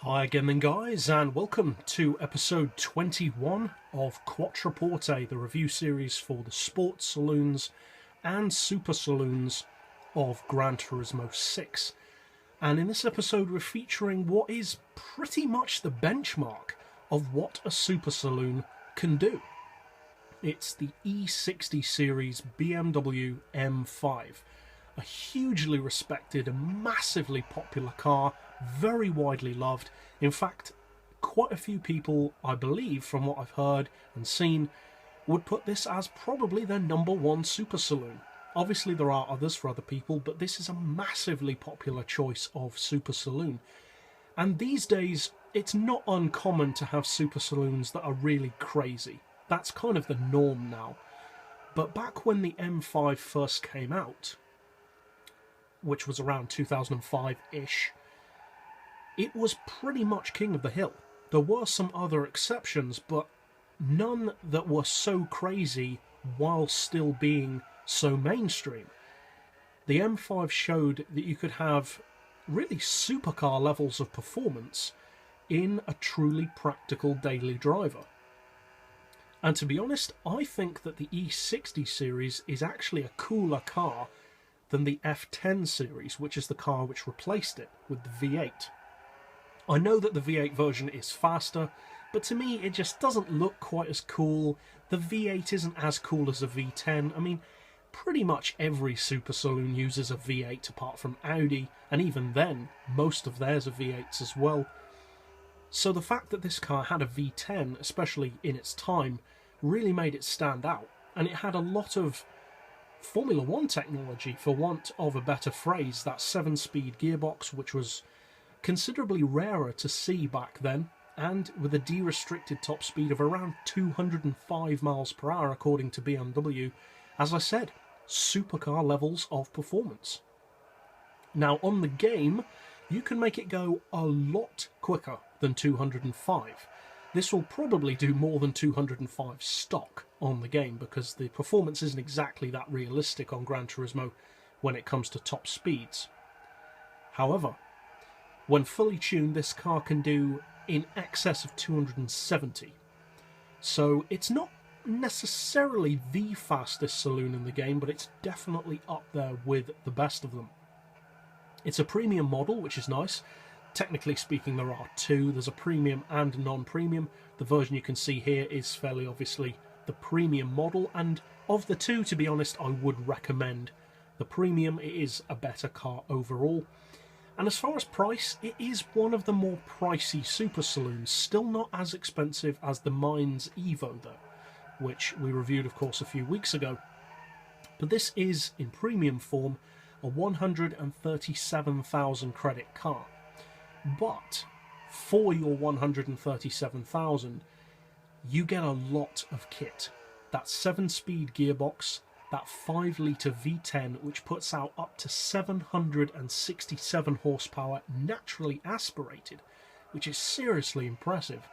Hi again then guys, and welcome to episode 21 of Quattroporte, the review series for the sports saloons and super saloons of Gran Turismo 6. And in this episode we're featuring what is pretty much the benchmark of what a super saloon can do. It's the E60 series BMW M5, a hugely respected and massively popular car, very widely loved. In fact, quite a few people, I believe, from what I've heard and seen, would put this as probably their number one super saloon. Obviously there are others for other people, but this is a massively popular choice of super saloon. And these days, it's not uncommon to have super saloons that are really crazy. That's kind of the norm now. But back when the M5 first came out, which was around 2005-ish, it was pretty much king of the hill. There were some other exceptions, but none that were so crazy while still being so mainstream. The M5 showed that you could have really supercar levels of performance in a truly practical daily driver. And to be honest, I think that the E60 series is actually a cooler car than the F10 series, which is the car which replaced it with the V8. I know that the V8 version is faster, but to me it just doesn't look quite as cool. The V8 isn't as cool as a V10. I mean, pretty much every super saloon uses a V8 apart from Audi, and even then, most of theirs are V8s as well. So the fact that this car had a V10, especially in its time, really made it stand out, and it had a lot of Formula 1 technology, for want of a better phrase. That 7-speed gearbox, which was considerably rarer to see back then, and with a de-restricted top speed of around 205 miles per hour according to BMW. As I said, supercar levels of performance. Now on the game, you can make it go a lot quicker than 205. This will probably do more than 205 stock on the game, because the performance isn't exactly that realistic on Gran Turismo when it comes to top speeds. However, when fully tuned, this car can do in excess of 270. So it's not necessarily the fastest saloon in the game, but it's definitely up there with the best of them. It's a premium model, which is nice. Technically speaking, there are two. There's a premium and non-premium. The version you can see here is fairly obviously the premium model, and of the two, to be honest, I would recommend the premium. It is a better car overall. And as far as price, it is one of the more pricey super saloons. Still not as expensive as the Mines Evo though, which we reviewed of course a few weeks ago. But this is, in premium form, a 137,000 credit car. But for your 137,000, you get a lot of kit. That 7-speed gearbox, that 5-litre V10, which puts out up to 767 horsepower naturally aspirated, which is seriously impressive.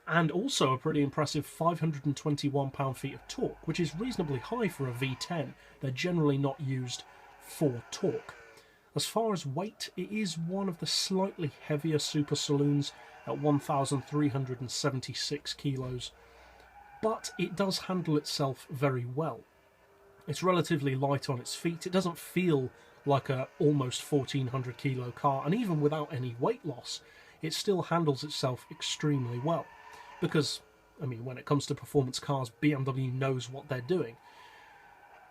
And also a pretty impressive 521 pound-feet of torque, which is reasonably high for a V10. They're generally not used for torque. As far as weight, it is one of the slightly heavier super saloons at 1,376 kilos, but it does handle itself very well. It's relatively light on its feet. It doesn't feel like a almost 1,400 kilo car, and even without any weight loss, it still handles itself extremely well. Because, I mean, when it comes to performance cars, BMW knows what they're doing.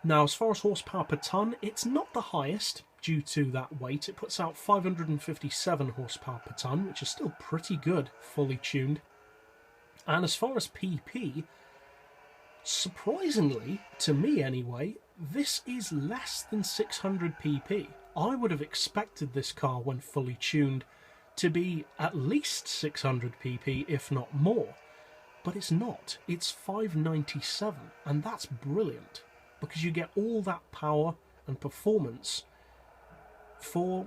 Now, as far as horsepower per tonne, it's not the highest due to that weight. It puts out 557 horsepower per tonne, which is still pretty good, fully tuned. And as far as PP, surprisingly, to me anyway, this is less than 600 pp. I would have expected this car, when fully tuned, to be at least 600 pp, if not more. But it's not. It's 597, and that's brilliant, because you get all that power and performance for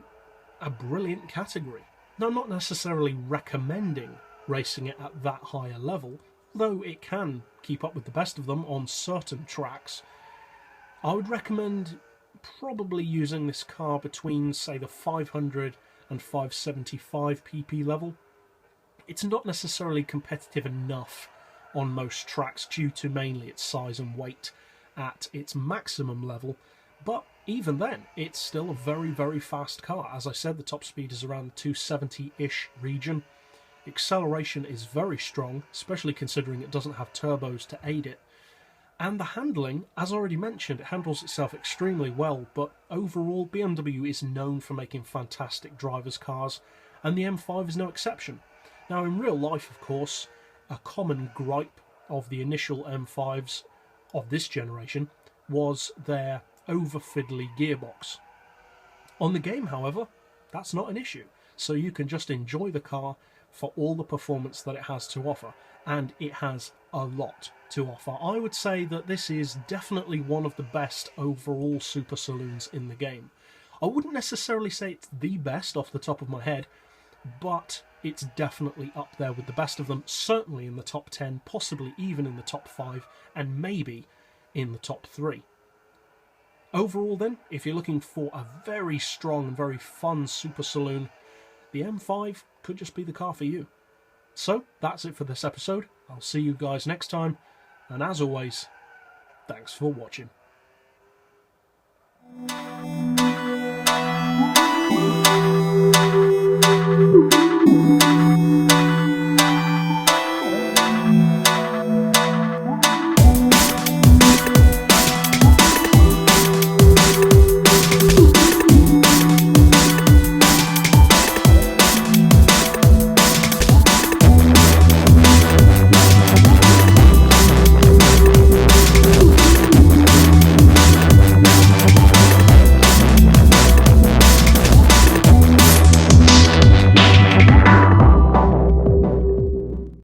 a brilliant category. Now, I'm not necessarily recommending racing it at that higher level, though it can keep up with the best of them on certain tracks. I would recommend probably using this car between, say, the 500 and 575 pp level. It's not necessarily competitive enough on most tracks due to mainly its size and weight at its maximum level, but even then it's still a very, very fast car. As I said, the top speed is around the 270-ish region. Acceleration is very strong, especially considering it doesn't have turbos to aid it. And the handling, as already mentioned, it handles itself extremely well, but overall BMW is known for making fantastic drivers' cars, and the M5 is no exception. Now in real life, of course, a common gripe of the initial M5s of this generation was their over-fiddly gearbox. On the game, however, that's not an issue, so you can just enjoy the car for all the performance that it has to offer, and it has a lot to offer. I would say that this is definitely one of the best overall super saloons in the game. I wouldn't necessarily say it's the best off the top of my head, but it's definitely up there with the best of them, certainly in the top 10, possibly even in the top 5, and maybe in the top 3. Overall then, if you're looking for a very strong and very fun super saloon, the M5 could just be the car for you. So, that's it for this episode. I'll see you guys next time, and as always, thanks for watching.